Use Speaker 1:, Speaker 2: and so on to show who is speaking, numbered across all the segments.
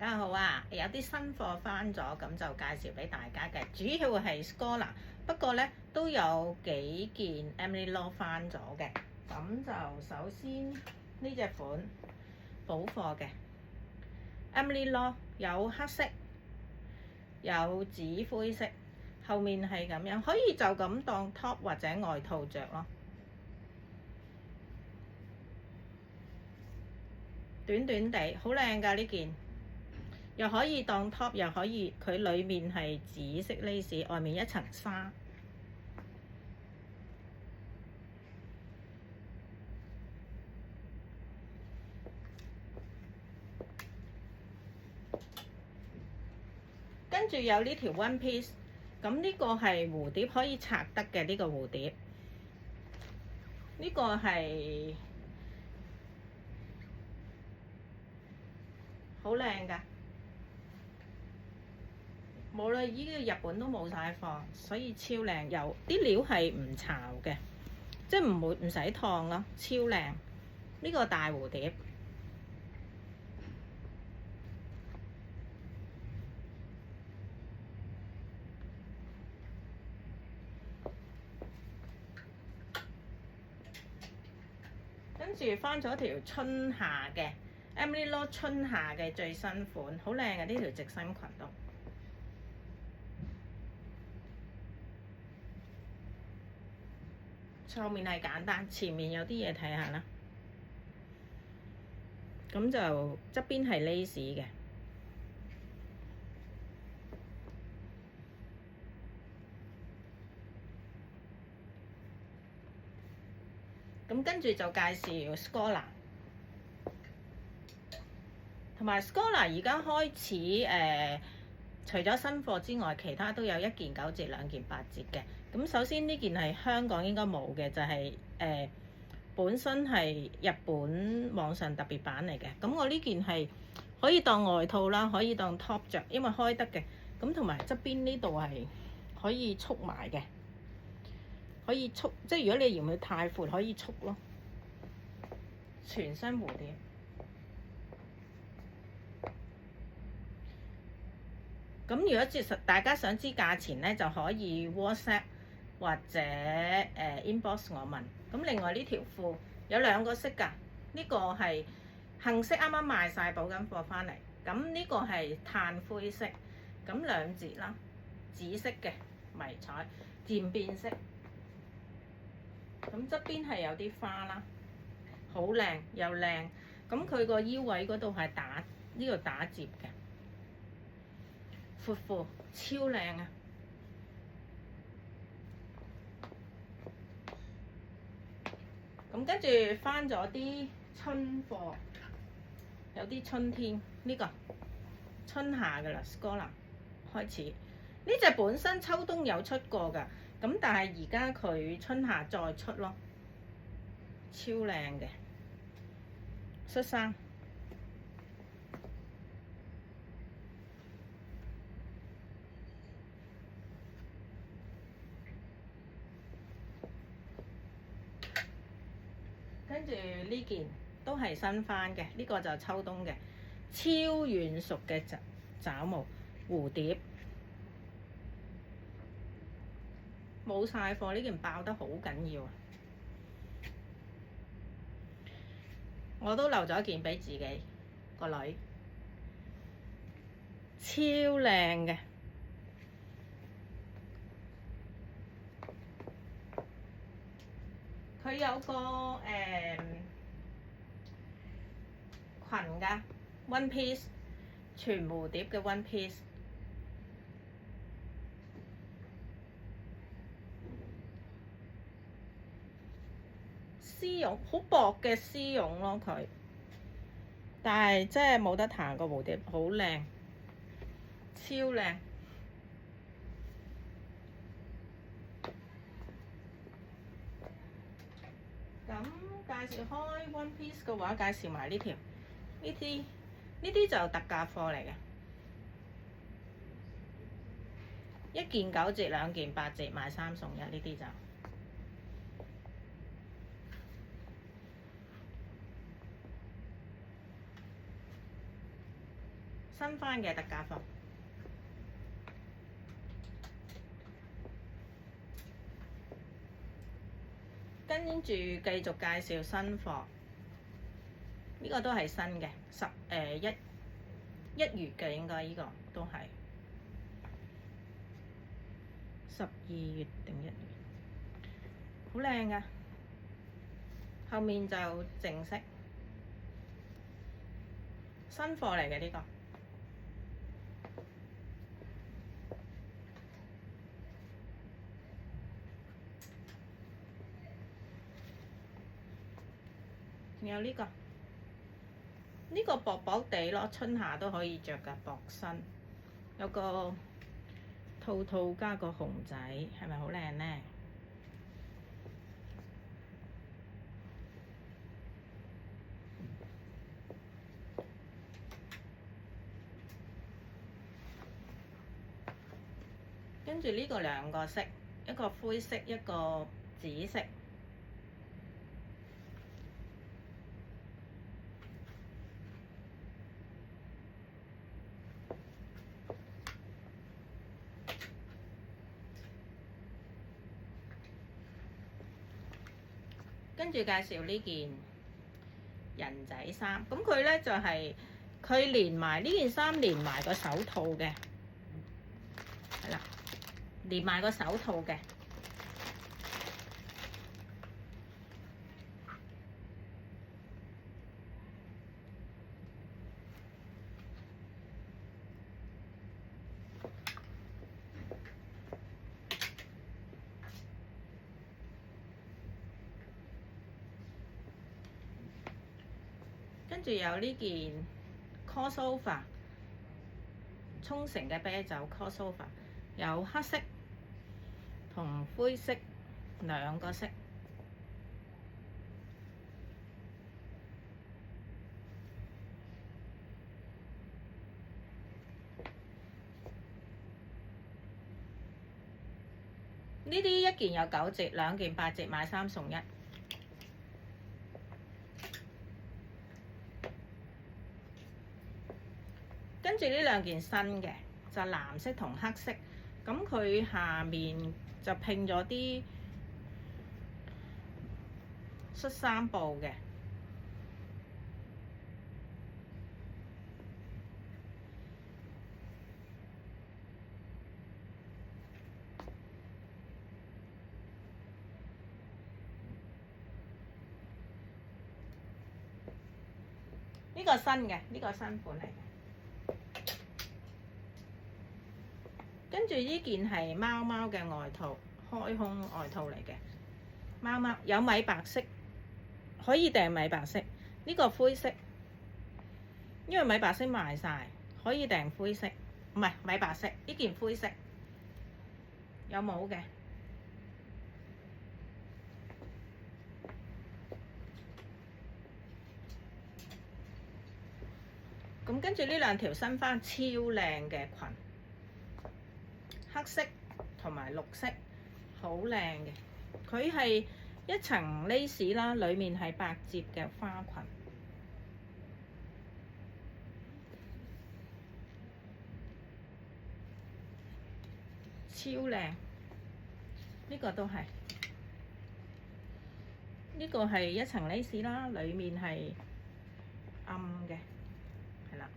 Speaker 1: 家好啊！有啲新貨翻咗，咁就介紹俾大家嘅。主要係 Scholar， 不過咧都有幾件 Emily Law 翻咗嘅。咁就首先呢隻款補貨嘅 Emily Law 有黑色，有紫灰色，後面係咁樣，可以就咁當 top 或者外套着咯。短短地，好靚㗎呢件，又可以當 top， 又可以佢裡面係紫色 lace， 外面一層紗。跟住有呢條 one piece， 咁呢個係蝴蝶可以拆得嘅呢個蝴蝶，呢個係好靚㗎。冇啦，依個日本都冇晒貨，所以超靚，有啲料係唔巢嘅，即係唔使燙咯，超靚。呢個大蝴蝶，跟住翻咗條春夏嘅 Emily Law 春夏嘅最新款，好靚嘅呢條直身裙都。後面係簡單，前面有啲嘢睇下啦。咁就側邊係 lace 嘅。咁跟住就介紹 Scholar， 同埋 Scholar 而家開始除咗新貨之外，其他都有1件9折、2件8折嘅。咁首先呢件係香港應該冇嘅，就係本身係日本網上特別版嚟嘅。咁我呢件係可以當外套啦，可以當 top 着，因為開得嘅。咁同埋側邊呢度係可以束埋嘅，可以束，即係如果你嫌佢太闊，可以束咯。全身蝴蝶。咁如果大家想知價錢咧，就可以 WhatsApp 或者inbox 我問。咁另外呢條褲有2個色㗎，呢個係杏色啱啱賣晒補緊貨翻嚟，咁呢個係炭灰色，咁2折啦，紫色嘅迷彩漸變色，咁側邊係有啲花啦，好靚又靚，咁佢個腰位嗰度係呢度打折嘅。闊褲超靚啊！咁跟住翻咗啲春貨，有啲春天呢個春夏㗎啦 ，Scholar 開始呢隻本身秋冬有出過㗎，咁但係而家佢春夏再出咯，超靚嘅恤衫。跟住呢件都係新翻嘅，呢個就秋冬嘅，超軟熟嘅爪毛蝴蝶，冇晒貨，呢件爆得好緊要啊！我都留咗一件俾自己個女，超靚嘅。佢有個裙㗎 ，one piece 全蝴蝶嘅 one piece， 絲絨好薄嘅絲絨咯佢，但係真係冇得彈個蝴蝶，好靚，超靚。咁介紹開 one piece 嘅話，介紹埋呢條，呢啲就特價貨嚟嘅，1件9折，2件8折，買3送1，呢啲就新翻嘅特價貨。跟住繼續介紹新貨，呢個都係新嘅，一月嘅應該呢個都係12月定1月，好靚㗎，後面就正式新貨嚟嘅呢個。仲有呢個，呢個薄薄地咯，春夏都可以着㗎，薄身，有個套套加個熊仔，係咪好靚呢？跟住呢個兩個色，一個灰色，一個紫色。跟住介紹呢件人仔衫，咁佢呢就係佢連埋呢件衫連埋個手套嘅，係啦，連埋個手套嘅。跟住有呢件 crossover 沖繩嘅啤酒 crossover， 有黑色同灰色兩個色。呢啲一件有9折，兩件8折，買3送1。跟住呢兩件新嘅就藍色同黑色，咁佢下面就拼咗啲恤衫布嘅。呢個新嘅，呢個新款嚟嘅。跟住呢件係貓貓嘅外套，開胸外套嚟嘅。貓貓有米白色，可以訂米白色。呢個灰色，因為米白色賣晒，可以訂灰色，唔係米白色。呢件灰色有帽嘅。咁跟住呢兩條新翻超靚嘅裙，黑色同埋綠色，好靚嘅。佢係一層 lace 啦，裡面係8折嘅花裙，超靚。呢個都係，呢個係一層 lace 啦，裡面係暗嘅。係啦，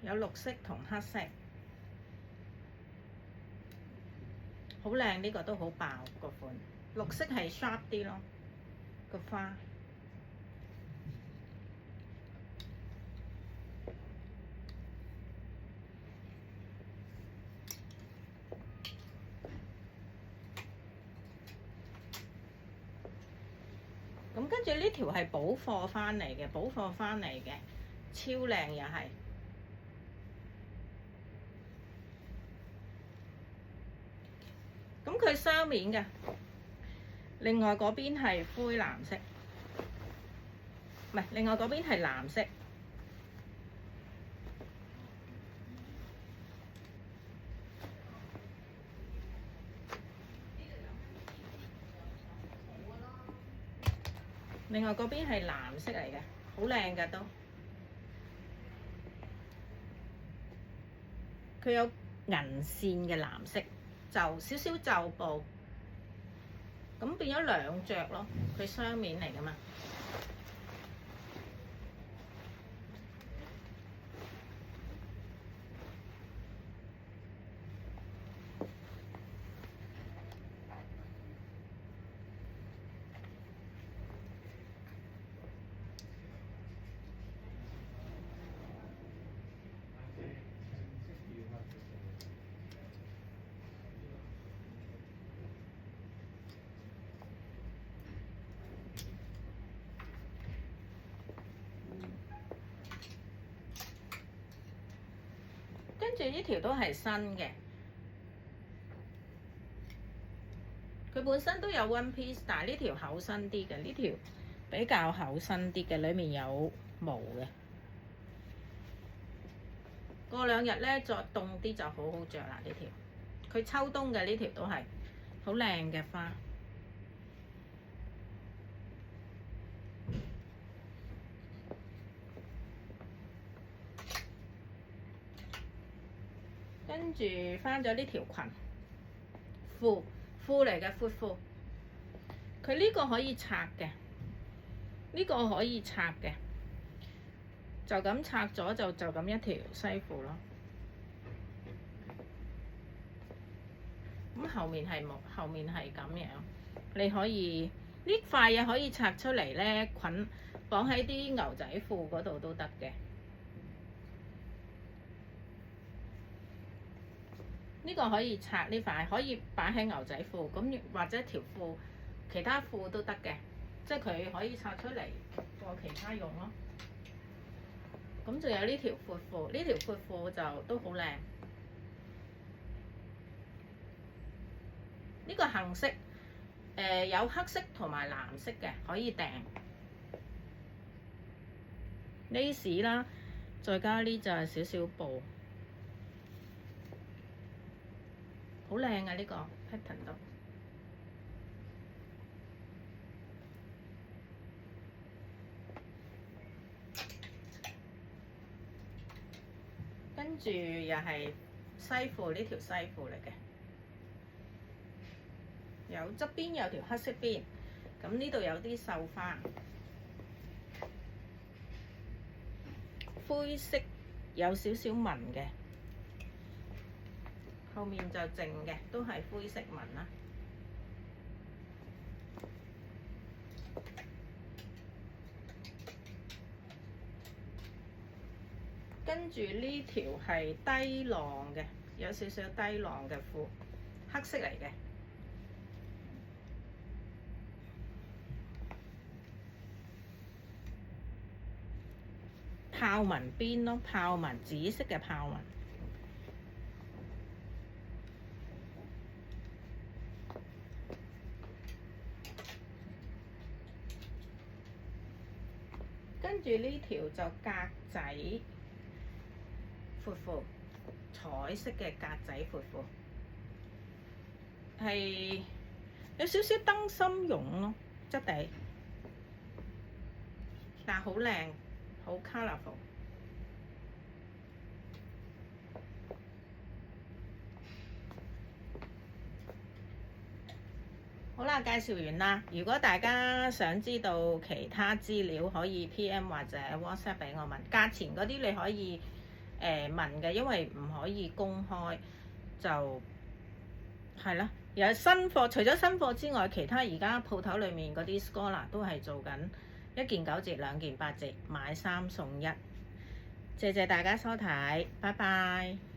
Speaker 1: 有綠色同黑色，好靚。呢個都好爆個款，綠色係 sharp 啲咯，個花。咁跟住呢條係補貨翻嚟嘅，補貨翻嚟嘅，超靚又係。咁佢雙面嘅，另外嗰邊係灰藍色，唔係，另外嗰邊係藍色。另外嗰邊係藍色嚟嘅，好靚㗎都。佢有銀線嘅藍色，就少少袖布，咁變咗兩隻咯。佢雙面嚟㗎嘛。跟住呢條都係新嘅，佢本身都有 one piece， 但係呢條厚身啲嘅，呢條比較厚身啲嘅，裡面有毛嘅。過兩日咧再凍啲就好好着啦。呢條佢秋冬嘅，呢條都係好靚嘅花。跟住翻咗呢條裙，褲嚟嘅闊褲，佢呢個可以拆嘅，呢個可以拆嘅，就咁拆咗就咁一條西褲咯。咁後面係冇，後面係咁樣，你可以呢塊嘢可以拆出嚟咧，捆綁喺啲牛仔褲嗰度都得嘅。呢個可以拆，呢塊可以擺喺牛仔褲，咁或者條褲，其他褲都得嘅，即係佢可以拆出嚟做其他用咯。咁仲有呢條闊褲，呢條闊褲就都好靚。呢個杏色，有黑色同埋藍色嘅，可以訂。lace 啦，再加呢就係少少布。好靚啊！呢個 pattern 都，跟住又係西褲，呢條西褲嚟嘅，有側邊有條黑色邊，咁呢度有啲繡花，灰色有少少紋嘅。後面就淨嘅，都係灰色紋啦。跟住呢條係低浪嘅，有少少低浪嘅褲，黑色嚟嘅。豹紋邊咯，豹紋，紫色嘅豹紋。跟住呢條就格仔闊褲，彩色嘅格仔闊褲，係有少少燈芯絨咯質地，但係好靚，好 colourful。好啦，介紹完啦。如果大家想知道其他資料，可以 PM 或者 WhatsApp 俾我問。價錢嗰啲你可以問嘅，因為唔可以公開，就係啦。有新貨，除咗新貨之外，其他而家鋪頭裡面嗰啲 Scholar 都係做緊1件9折2件8折，買3送1。謝謝大家收睇，拜拜。